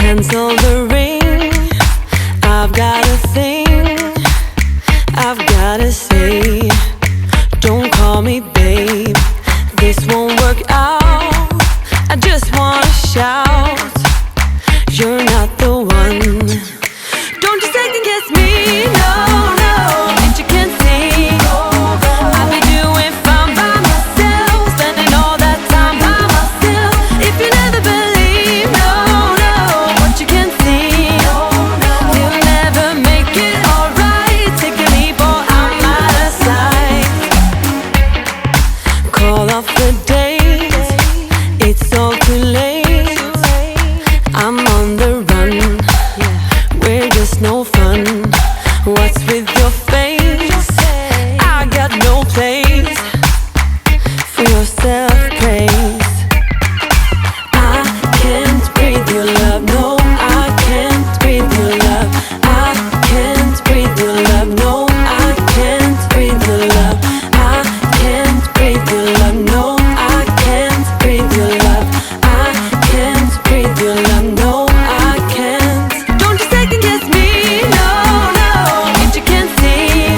Cancel the ring. I've got a thing I've gotta say. Don't call me babe, this won't work out. I just wanna shout, you're not the one. Don't you second guess me, no, no. Ain't you can't see I've been doing fine by myself, spending all that time by myself. If you never believe, no, no, what you can't see, you'll never make it alright. Take a leap or I'm out of sight. Call off the date, it's all too late. I'm on the run, we're just no fun. What's with your face? I got no place for your self-praise. I can't breathe your love, no, I can't breathe your love. I can't breathe your love, no, I can't breathe your love. I can't breathe your love, no, I can't breathe your love. I can't breathe your love, no, I can't. Don't you second guess me, no, no. If you can't see,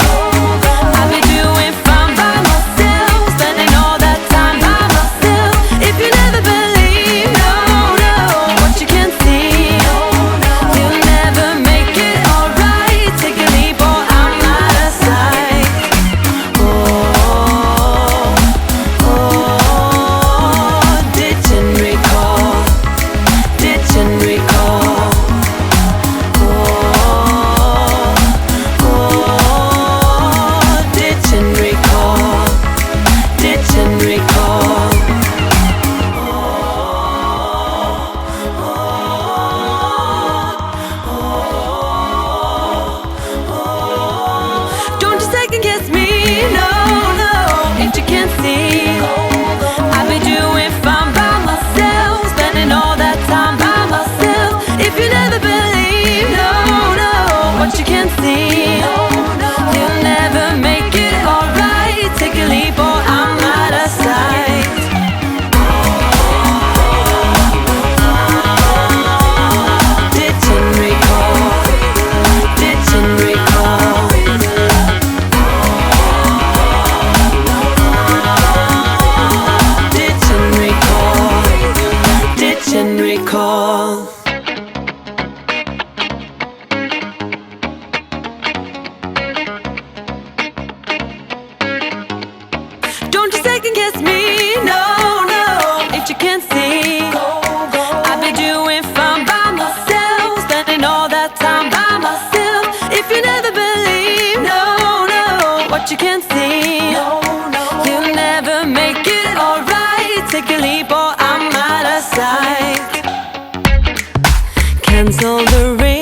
I've been doing fine by myself, spending all that time by myself. If you never believe, no, no, what you can't see, you'll never make it alright. Take a leap or I'm out of sight. Ditch and recall, ditch and recall. Ditch and recall, ditch and recall. Don't you second guess me, no, no. If you can't see, I've been doing fine by myself, spending all that time by myself. If you never believe, no, no, what you can't see, you'll never make it alright. Take a leap or I'm out of sight. Ditch and recall, ditch and recall. Ditch and recall, ditch and recall. Don't you second guess me, no, no. If you can't see, I've been doing fine by myself, spending all that time by myself. If you never believe, no, no, what you can't see, you'll never make it alright. Take a leap or I'm out of sight. Cancel the ring.